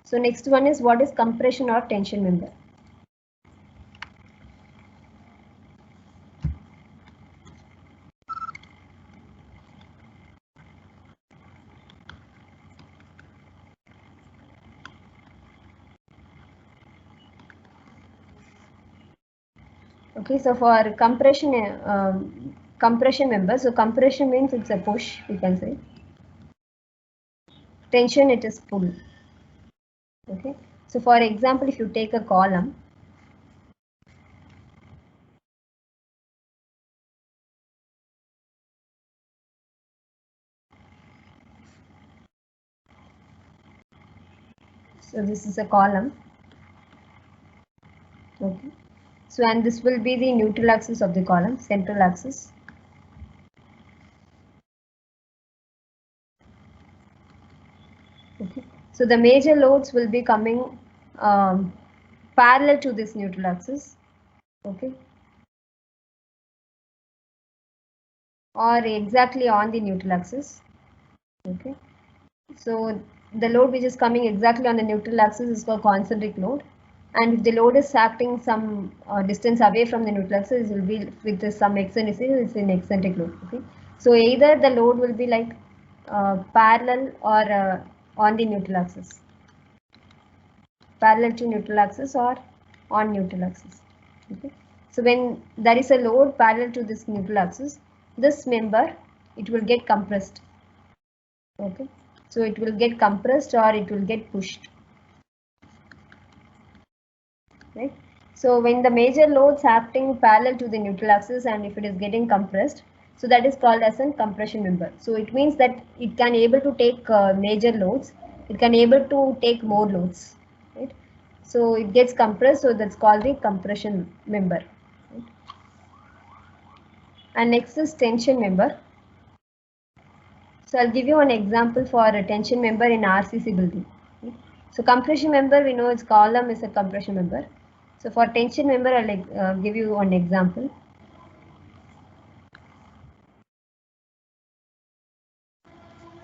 So next one is, what is compression or tension member? Okay, so for compression member, so compression means it's a push, we can say. Tension, it is pull. Okay, so for example, if you take a column, so this is a column. Okay, so and this will be the neutral axis of the column, central axis. Okay, so the major loads will be coming parallel to this neutral axis. Okay, or exactly on the neutral axis. Okay, so the load which is coming exactly on the neutral axis is called concentric load, and if the load is acting some distance away from the neutral axis, it will be with some eccentricity, it's an eccentric load. Okay, so either the load will be like parallel or on the neutral axis, parallel to neutral axis or on neutral axis. Okay, so when there is a load parallel to this neutral axis, this member, it will get compressed. Okay, so it will get compressed or it will get pushed. Right, so when the major loads acting parallel to the neutral axis and if it is getting compressed, so that is called as a compression member. So it means that it can able to take major loads, it can able to take more loads, right? So it gets compressed, so that's called the compression member. Right? And next is tension member. So I'll give you an example for a tension member in RCC building. Right? So compression member, we know its column is a compression member. So for tension member, I'll give you an example.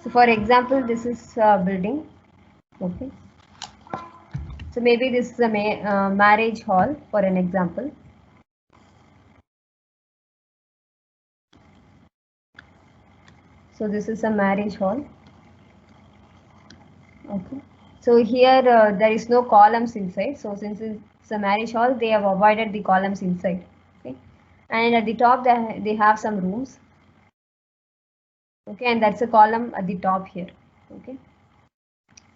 So for example, this is a building. Okay. So maybe this is a marriage hall for an example. So this is a marriage hall. Okay. So here there is no columns inside. So since it's a marriage hall, they have avoided the columns inside. Okay. And at the top they have some rooms. Okay, and that's a column at the top here. Okay,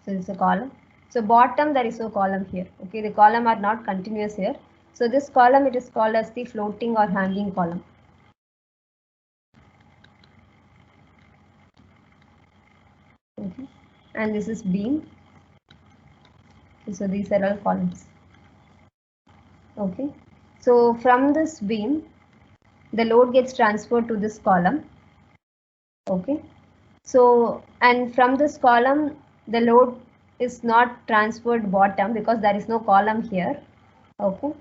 so it's a column. So bottom there is no column here. Okay, the column are not continuous here. So this column, it is called as the floating or hanging column. Okay, and this is beam. Okay, so these are all columns. Okay, so from this beam, the load gets transferred to this column. Okay, so and from this column, the load is not transferred bottom because there is no column here. Okay,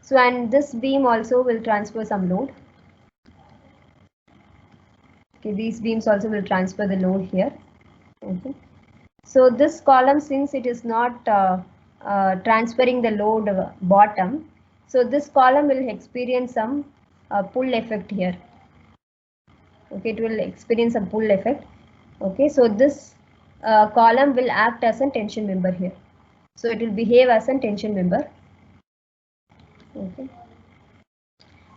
so and this beam also will transfer some load. Okay, these beams also will transfer the load here. Okay, so this column, since it is not transferring the load bottom, so this column will experience some pull effect here. Okay, it will experience a pull effect. Okay, so this column will act as a tension member here. So it will behave as a tension member. Okay,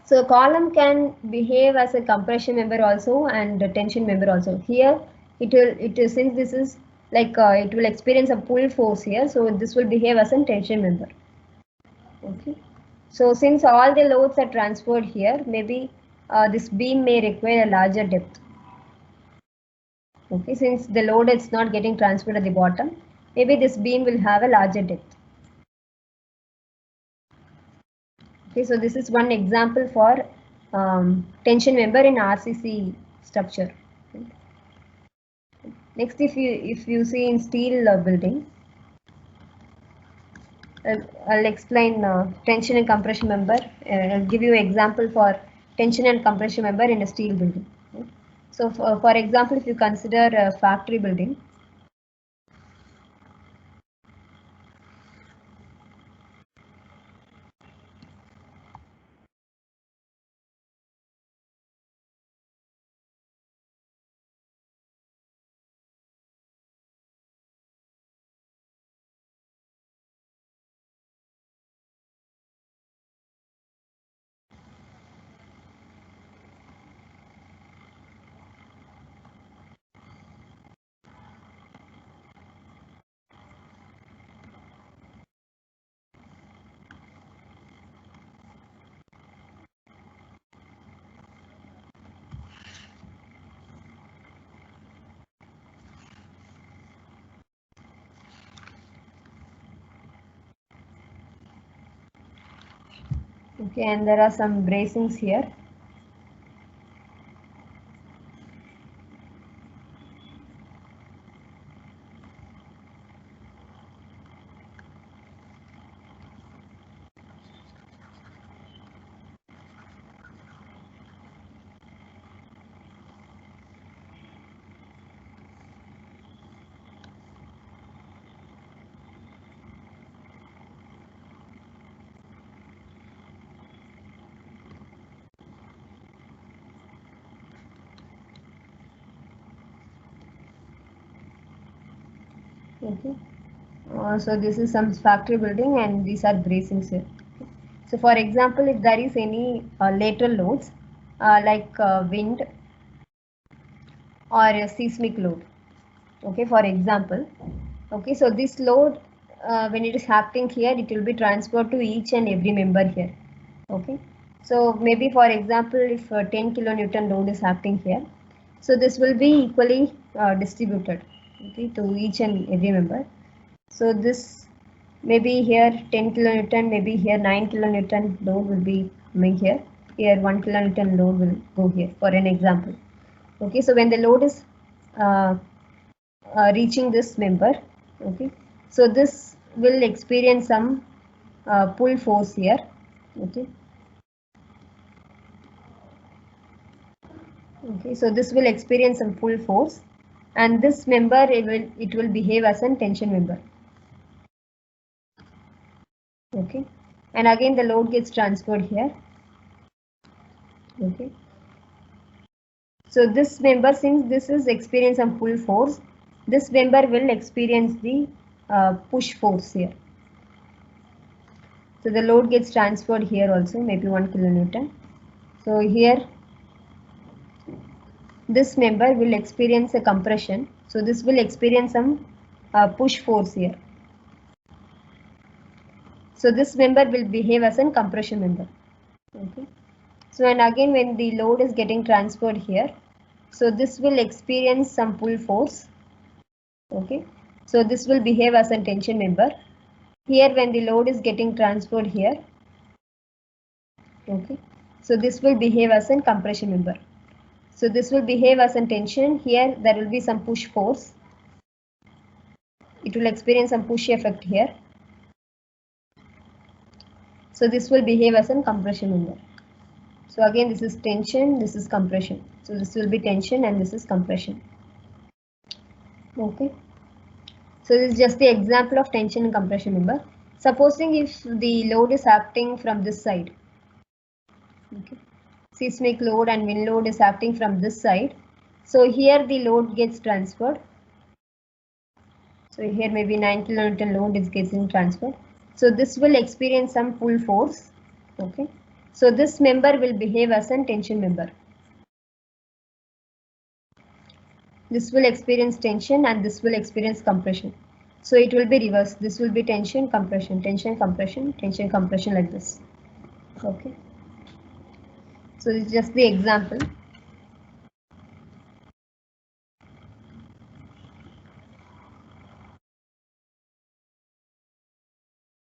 so column can behave as a compression member also and a tension member also. Here it is, since this is like it will experience a pull force here, so this will behave as a tension member. Okay, so since all the loads are transferred here, maybe this beam may require a larger depth. Okay, since the load is not getting transferred at the bottom, maybe this beam will have a larger depth. Okay, so this is one example for tension member in RCC structure. Okay. Next, if you see in steel building, I'll explain tension and compression member. I'll give you an example for tension and compression member in a steel building. Okay. So, for example, if you consider a factory building, Okay, and there are some bracings here. Okay, so this is some factory building and these are bracings here. So for example, if there is any lateral loads like wind or a seismic load, okay, for example, okay, so this load when it is happening here, it will be transferred to each and every member here. Okay, so maybe for example, if 10 kilonewton load is happening here, so this will be equally distributed, okay, to each and every member. So this maybe here 10 kilonewton, maybe here 9 kilonewton load will be coming here. Here 1 kilonewton load will go here for an example. Okay, so when the load is uh, reaching this member, okay, so this will experience some pull force here. Okay, okay, so this will experience some pull force, and this member it will behave as a tension member. Okay, and again the load gets transferred here. Okay, so this member, since this is experience some pull force, this member will experience the push force here. So the load gets transferred here also, maybe 1 kilonewton. So here this member will experience a compression. So this will experience some push force here. So this member will behave as a compression member. Okay. So and again when the load is getting transferred here, so this will experience some pull force. Okay. So this will behave as a tension member. Here when the load is getting transferred here, okay, so this will behave as a compression member. So this will behave as a tension. Here there will be some push force. It will experience some push effect here. So this will behave as a compression member. So again this is tension, this is compression. So this will be tension and this is compression. Okay. So this is just the example of tension and compression member. Supposing if the load is acting from this side, okay, seismic load and wind load is acting from this side. So here the load gets transferred. So here maybe 9 kilonewton load is getting transferred. So this will experience some pull force. Okay. So this member will behave as a tension member. This will experience tension and this will experience compression. So it will be reversed. This will be tension, compression, tension, compression, tension, compression like this. Okay. So this is just the example.